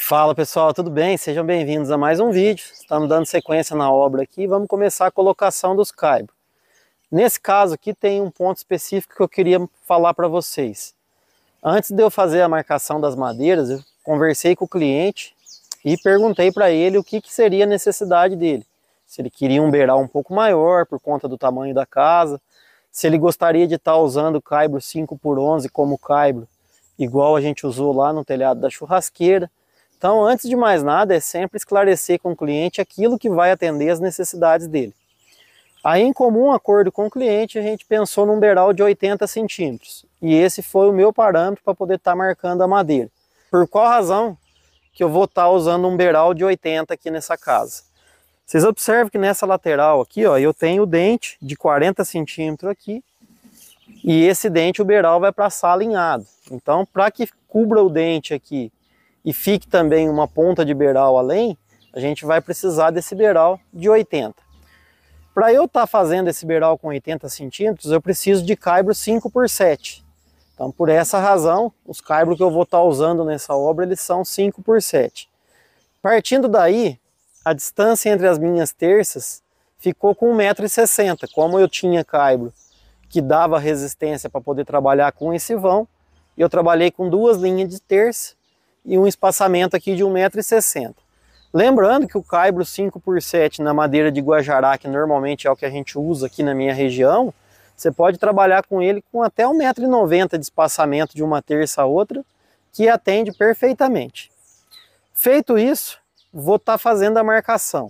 Fala pessoal, tudo bem? Sejam bem-vindos a mais um vídeo. Estamos dando sequência na obra aqui e vamos começar a colocação dos caibros. Nesse caso aqui tem um ponto específico que eu queria falar para vocês. Antes de eu fazer a marcação das madeiras, eu conversei com o cliente e perguntei para ele o que seria a necessidade dele. Se ele queria um beiral um pouco maior por conta do tamanho da casa, se ele gostaria de estar usando caibro 5x11 como caibro, igual a gente usou lá no telhado da churrasqueira. Então, antes de mais nada, é sempre esclarecer com o cliente aquilo que vai atender as necessidades dele. Aí, em comum acordo com o cliente, a gente pensou num beiral de 80 centímetros. E esse foi o meu parâmetro para poder estar marcando a madeira. Por qual razão que eu vou estar usando um beiral de 80 aqui nessa casa? Vocês observam que nessa lateral aqui, ó, eu tenho o dente de 40 centímetros aqui. E esse dente, o beiral vai passar alinhado. Então, para que cubra o dente aqui e fique também uma ponta de beiral além, a gente vai precisar desse beiral de 80. Para eu estar fazendo esse beiral com 80 centímetros, eu preciso de caibro 5x7. Então, por essa razão, os caibros que eu vou estar usando nessa obra, eles são 5x7. Partindo daí, a distância entre as minhas terças ficou com 1,60 m. Como eu tinha caibro que dava resistência para poder trabalhar com esse vão, eu trabalhei com duas linhas de terça e um espaçamento aqui de 1,60 m. Lembrando que o caibro 5x7 na madeira de guajará, que normalmente é o que a gente usa aqui na minha região, você pode trabalhar com ele com até 1,90 m de espaçamento de uma terça a outra, que atende perfeitamente. Feito isso, vou estar fazendo a marcação.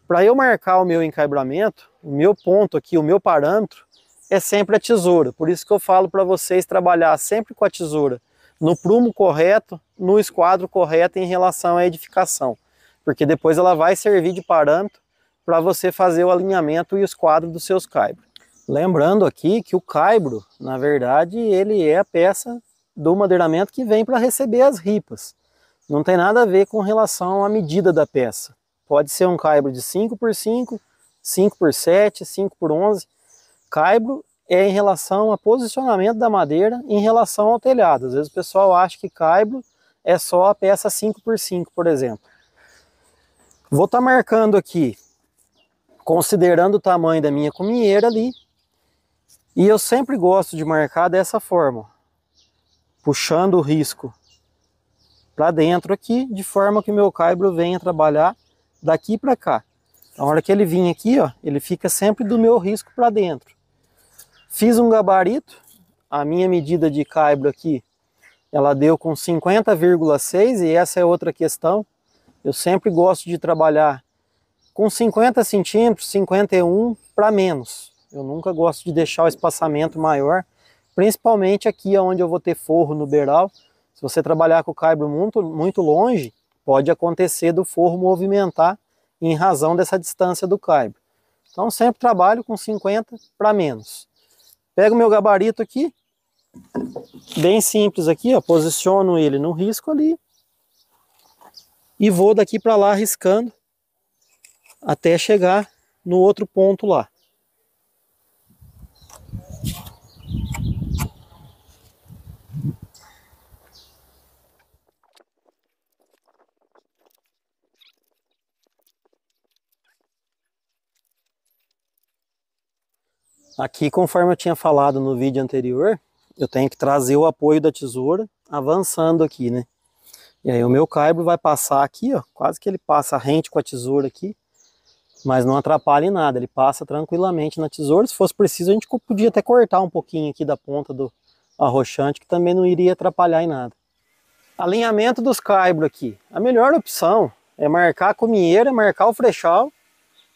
Para eu marcar o meu encaibramento, o meu ponto aqui, o meu parâmetro, é sempre a tesoura. Por isso que eu falo para vocês trabalhar sempre com a tesoura no prumo correto, no esquadro correto em relação à edificação. Porque depois ela vai servir de parâmetro para você fazer o alinhamento e o esquadro dos seus caibros. Lembrando aqui que o caibro, na verdade, ele é a peça do madeiramento que vem para receber as ripas. Não tem nada a ver com relação à medida da peça. Pode ser um caibro de 5x5, 5x7, 5x11. Caibro é em relação ao posicionamento da madeira em relação ao telhado. Às vezes o pessoal acha que caibro é só a peça 5x5, por exemplo. Vou estar marcando aqui, considerando o tamanho da minha cumieira ali. E eu sempre gosto de marcar dessa forma, puxando o risco para dentro aqui, de forma que o meu caibro venha trabalhar daqui para cá. A hora que ele vir aqui, ó, ele fica sempre do meu risco para dentro. Fiz um gabarito, a minha medida de caibro aqui, ela deu com 50,6 e essa é outra questão. Eu sempre gosto de trabalhar com 50 centímetros, 51 para menos. Eu nunca gosto de deixar o espaçamento maior, principalmente aqui onde eu vou ter forro no beiral. Se você trabalhar com o caibro muito longe, pode acontecer do forro movimentar em razão dessa distância do caibro. Então sempre trabalho com 50 para menos. Pego o meu gabarito aqui, bem simples aqui, ó, posiciono ele no risco ali e vou daqui para lá riscando até chegar no outro ponto lá. Aqui, conforme eu tinha falado no vídeo anterior, eu tenho que trazer o apoio da tesoura avançando aqui, né? E aí o meu caibro vai passar aqui, ó, quase que ele passa rente com a tesoura aqui, mas não atrapalha em nada, ele passa tranquilamente na tesoura. Se fosse preciso, a gente podia até cortar um pouquinho aqui da ponta do arrochante, que também não iria atrapalhar em nada. Alinhamento dos caibros aqui. A melhor opção é marcar a cumieira, marcar o frechal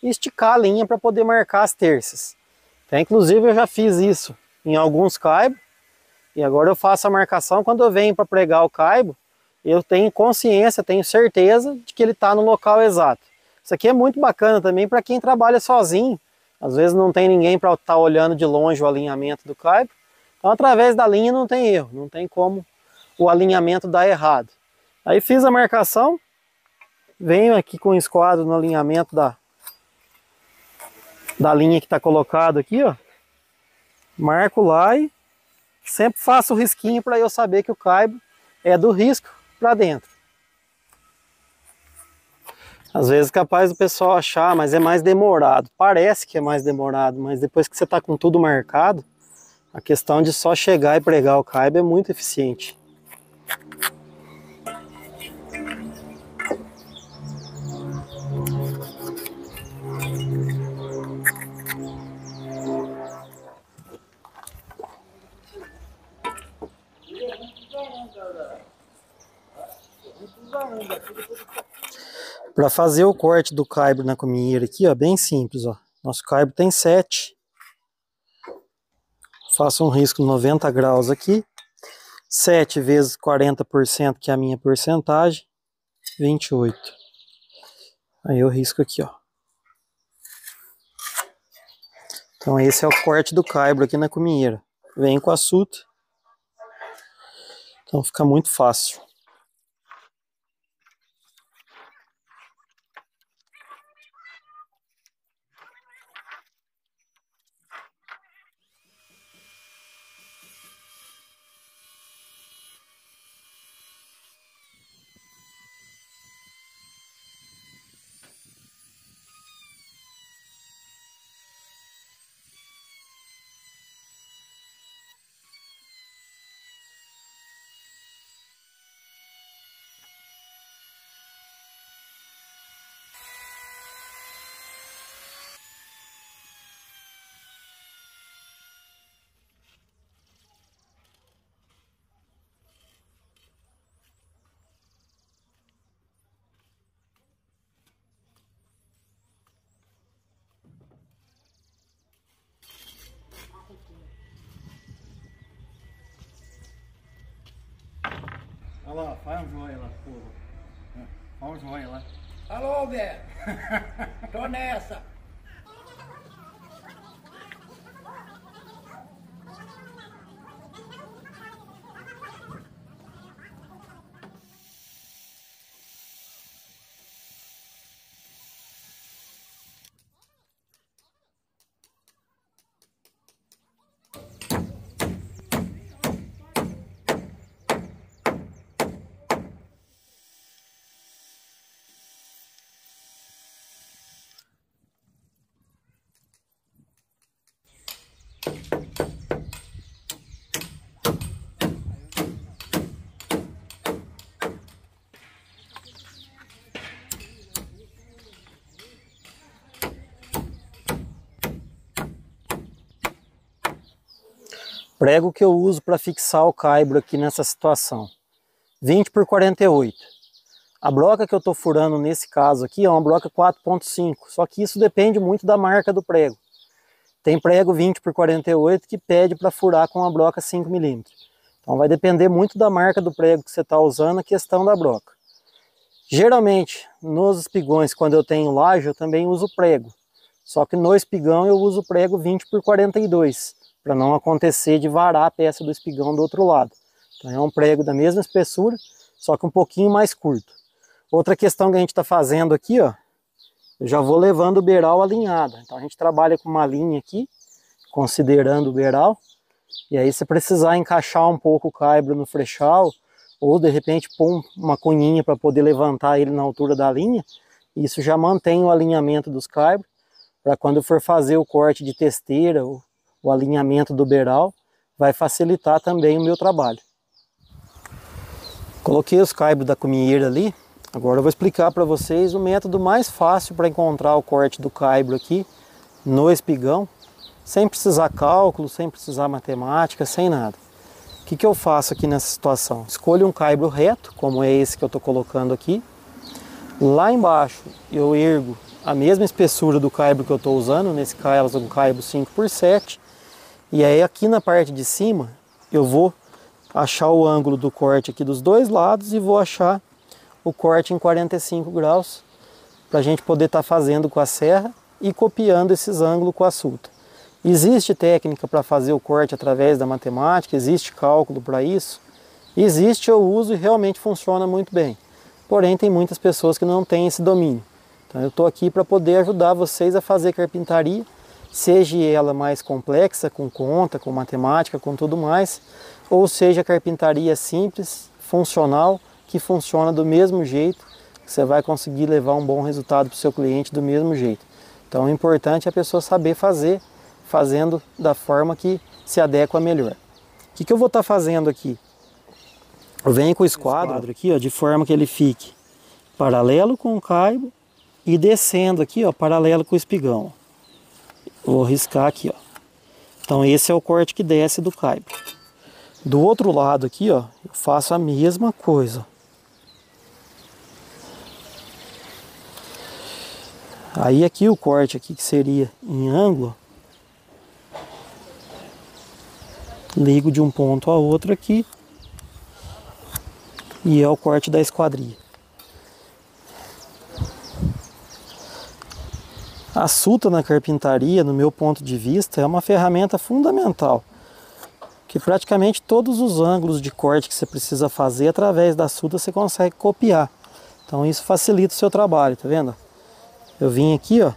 e esticar a linha para poder marcar as terças. Até, inclusive eu já fiz isso em alguns caibros e agora eu faço a marcação. Quando eu venho para pregar o caibro, eu tenho consciência, tenho certeza de que ele está no local exato. Isso aqui é muito bacana também para quem trabalha sozinho. Às vezes não tem ninguém para estar olhando de longe o alinhamento do caibro. Então através da linha não tem erro, não tem como o alinhamento dar errado. Aí fiz a marcação, venho aqui com o esquadro no alinhamento da linha que está colocado aqui, ó. Marco lá e sempre faço o risquinho para eu saber que o caibro é do risco para dentro. Às vezes é capaz do pessoal achar, mas é mais demorado. Parece que é mais demorado, mas depois que você está com tudo marcado, a questão de só chegar e pregar o caibo é muito eficiente. Para fazer o corte do caibo na cominheira aqui, ó, bem simples, ó. Nosso caibo tem 7. Faço um risco 90 graus aqui. 7 vezes 40%, que é a minha porcentagem, 28. Aí eu risco aqui, ó. Então esse é o corte do caibro aqui na cominheira. Vem com a suta. Então fica muito fácil. Olha lá, faz um joinha lá, porra. Faz um joinha lá. Alô, velho. Tô nessa. Prego que eu uso para fixar o caibro aqui nessa situação. 20 por 48. A broca que eu estou furando nesse caso aqui é uma broca 4.5, só que isso depende muito da marca do prego. Tem prego 20 por 48 que pede para furar com a broca 5 mm. Então vai depender muito da marca do prego que você está usando, a questão da broca. Geralmente, nos espigões, quando eu tenho laje, eu também uso prego. Só que no espigão eu uso prego 20 por 42, para não acontecer de varar a peça do espigão do outro lado. Então é um prego da mesma espessura, só que um pouquinho mais curto. Outra questão que a gente está fazendo aqui, ó, eu já vou levando o beiral alinhado. Então a gente trabalha com uma linha aqui, considerando o beiral. E aí se precisar encaixar um pouco o caibro no frechal, ou de repente pôr uma cunhinha para poder levantar ele na altura da linha, isso já mantém o alinhamento dos caibros, para quando for fazer o corte de testeira, o alinhamento do beiral, vai facilitar também o meu trabalho. Coloquei os caibros da cominheira ali. Agora eu vou explicar para vocês o método mais fácil para encontrar o corte do caibro aqui no espigão, sem precisar cálculo, sem precisar matemática, sem nada. O que eu faço aqui nessa situação? Escolho um caibro reto, como é esse que eu estou colocando aqui. Lá embaixo eu ergo a mesma espessura do caibro que eu estou usando, nesse caso um caibro 5x7. E aí aqui na parte de cima eu vou achar o ângulo do corte aqui dos dois lados e vou achar o corte em 45 graus para a gente poder estar fazendo com a serra e copiando esses ângulos com a suta. Existe técnica para fazer o corte através da matemática, existe cálculo para isso, existe, eu uso e realmente funciona muito bem. Porém tem muitas pessoas que não têm esse domínio. Então eu estou aqui para poder ajudar vocês a fazer carpintaria, seja ela mais complexa, com conta, com matemática, com tudo mais, ou seja carpintaria simples, funcional, que funciona do mesmo jeito, que você vai conseguir levar um bom resultado para o seu cliente do mesmo jeito. Então o importante é a pessoa saber fazer, fazendo da forma que se adequa melhor. O que eu vou estar fazendo aqui? Eu venho com o esquadro aqui, ó, de forma que ele fique paralelo com o caibo e descendo aqui, ó, paralelo com o espigão. Vou riscar aqui, ó. Então esse é o corte que desce do caibo. Do outro lado aqui, ó, eu faço a mesma coisa. Aí aqui o corte aqui que seria em ângulo, ligo de um ponto a outro aqui e é o corte da esquadria. A suta na carpintaria, no meu ponto de vista, é uma ferramenta fundamental, que praticamente todos os ângulos de corte que você precisa fazer através da suta você consegue copiar. Então isso facilita o seu trabalho, tá vendo? Eu vim aqui, ó,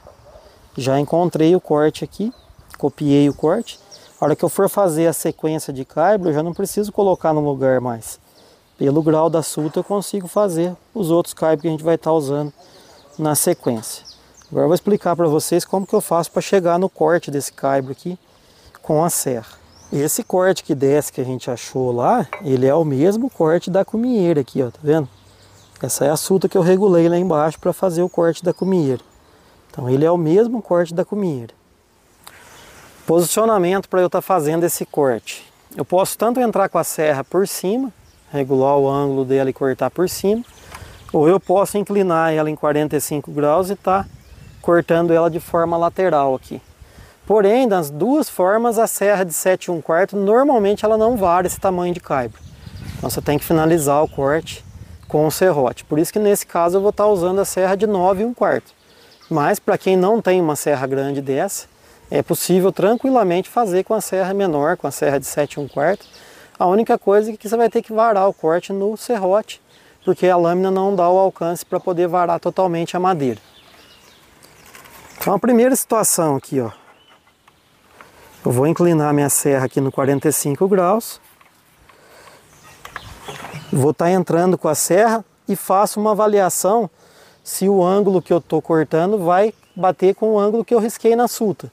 já encontrei o corte aqui, copiei o corte. A hora que eu for fazer a sequência de caibro, eu já não preciso colocar no lugar mais. Pelo grau da suta eu consigo fazer os outros caibros que a gente vai estar usando na sequência. Agora eu vou explicar para vocês como que eu faço para chegar no corte desse caibro aqui com a serra. Esse corte que desce que a gente achou lá, ele é o mesmo corte da cumieira aqui, ó, tá vendo? Essa é a suta que eu regulei lá embaixo para fazer o corte da cumieira. Então ele é o mesmo corte da cumieira. Posicionamento para eu estar fazendo esse corte. Eu posso tanto entrar com a serra por cima, regular o ângulo dela e cortar por cima, ou eu posso inclinar ela em 45 graus e estar cortando ela de forma lateral aqui. Porém, das duas formas, a serra de 7 1/4 normalmente ela não varia esse tamanho de caibro. Então você tem que finalizar o corte com o serrote. Por isso que nesse caso eu vou estar usando a serra de 9 1/4. Mas para quem não tem uma serra grande dessa, é possível tranquilamente fazer com a serra menor, com a serra de 7 1/4. A única coisa é que você vai ter que varar o corte no serrote, porque a lâmina não dá o alcance para poder varar totalmente a madeira. Então a primeira situação aqui, ó, eu vou inclinar minha serra aqui no 45 graus, vou estar entrando com a serra e faço uma avaliação se o ângulo que eu estou cortando vai bater com o ângulo que eu risquei na suta.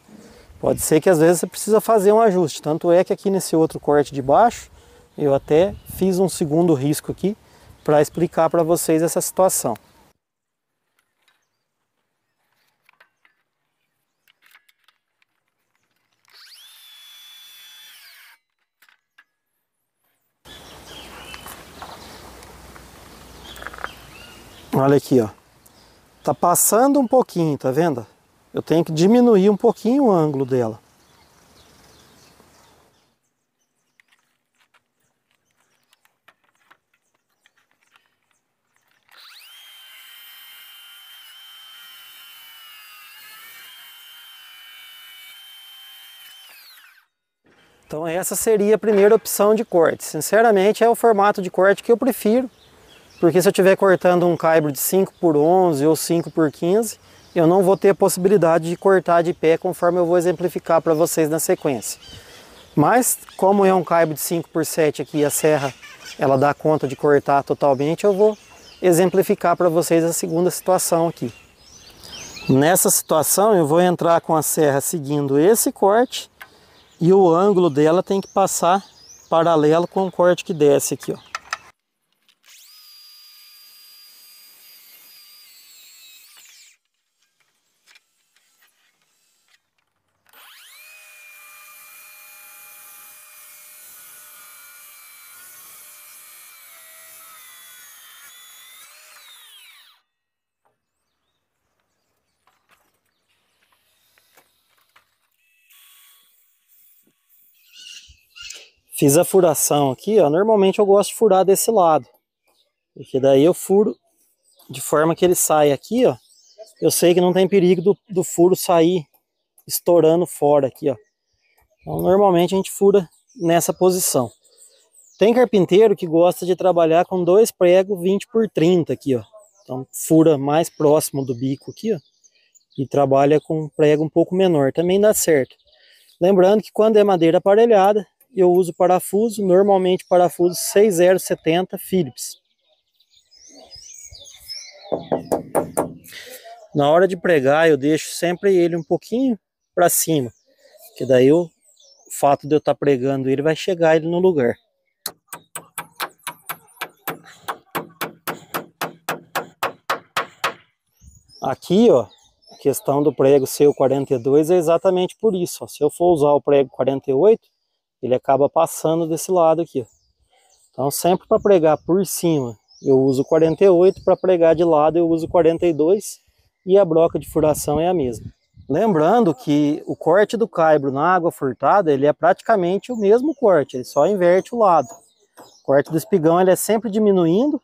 Pode ser que às vezes você precisa fazer um ajuste, tanto é que aqui nesse outro corte de baixo, eu até fiz um segundo risco aqui para explicar para vocês essa situação. Olha aqui, ó. Tá passando um pouquinho, tá vendo? Eu tenho que diminuir um pouquinho o ângulo dela. Então essa seria a primeira opção de corte. Sinceramente é o formato de corte que eu prefiro. Porque se eu estiver cortando um caibro de 5 por 11 ou 5 por 15, eu não vou ter a possibilidade de cortar de pé conforme eu vou exemplificar para vocês na sequência. Mas como é um caibro de 5 por 7 aqui, a serra ela dá conta de cortar totalmente, eu vou exemplificar para vocês a segunda situação aqui. Nessa situação eu vou entrar com a serra seguindo esse corte e o ângulo dela tem que passar paralelo com o corte que desce aqui, ó. Fiz a furação aqui, ó. Normalmente eu gosto de furar desse lado, porque daí eu furo de forma que ele sai aqui, ó. Eu sei que não tem perigo do furo sair estourando fora aqui, ó. Então normalmente a gente fura nessa posição. Tem carpinteiro que gosta de trabalhar com 2 pregos 20 por 30 aqui, ó. Então fura mais próximo do bico aqui, ó. E trabalha com um prego um pouco menor, também dá certo. Lembrando que quando é madeira aparelhada, eu uso parafuso, normalmente parafuso 6070 Phillips. Na hora de pregar eu deixo sempre ele um pouquinho para cima, que daí o fato de eu estar pregando ele vai chegar ele no lugar. Aqui, ó, a questão do prego ser o 42 é exatamente por isso, ó. Se eu for usar o prego 48, ele acaba passando desse lado aqui, ó. Então sempre para pregar por cima eu uso 48, para pregar de lado eu uso 42 e a broca de furação é a mesma. Lembrando que o corte do caibro na água furtada ele é praticamente o mesmo corte, ele só inverte o lado. O corte do espigão ele é sempre diminuindo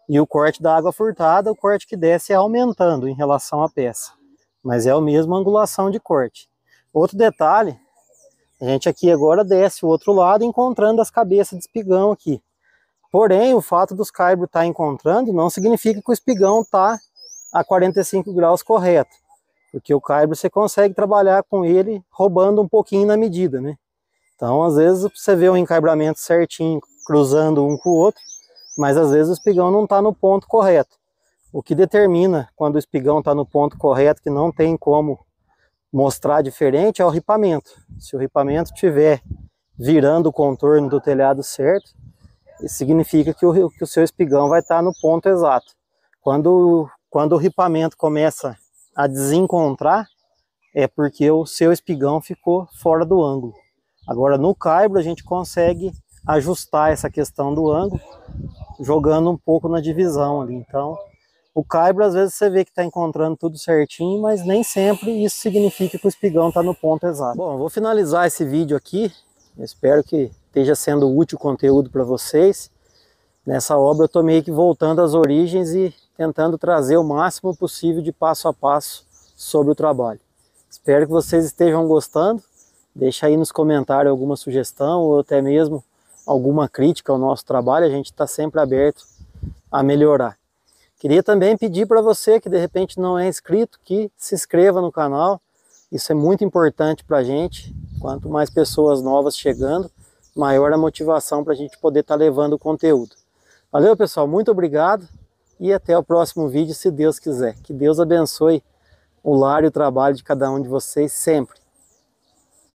e o corte da água furtada, o corte que desce é aumentando em relação à peça. Mas é a mesma angulação de corte. Outro detalhe, a gente aqui agora desce o outro lado encontrando as cabeças de espigão aqui. Porém, o fato dos caibros estar encontrando não significa que o espigão está a 45 graus correto. Porque o caibro você consegue trabalhar com ele roubando um pouquinho na medida, né? Então, às vezes, você vê um encaibramento certinho, cruzando um com o outro, mas às vezes o espigão não está no ponto correto. O que determina quando o espigão está no ponto correto, que não tem como mostrar diferente, é o ripamento. Se o ripamento estiver virando o contorno do telhado certo, isso significa que o seu espigão vai estar no ponto exato. Quando o ripamento começa a desencontrar, é porque o seu espigão ficou fora do ângulo. Agora no caibro a gente consegue ajustar essa questão do ângulo, jogando um pouco na divisão ali. Então o caibro às vezes você vê que está encontrando tudo certinho, mas nem sempre isso significa que o espigão está no ponto exato. Bom, eu vou finalizar esse vídeo aqui. Eu espero que esteja sendo útil o conteúdo para vocês. Nessa obra eu estou meio que voltando às origens e tentando trazer o máximo possível de passo a passo sobre o trabalho. Espero que vocês estejam gostando. Deixa aí nos comentários alguma sugestão ou até mesmo alguma crítica ao nosso trabalho. A gente está sempre aberto a melhorar. Queria também pedir para você que de repente não é inscrito, que se inscreva no canal. Isso é muito importante para a gente. Quanto mais pessoas novas chegando, maior a motivação para a gente poder estar levando o conteúdo. Valeu, pessoal, muito obrigado e até o próximo vídeo, se Deus quiser. Que Deus abençoe o lar e o trabalho de cada um de vocês sempre.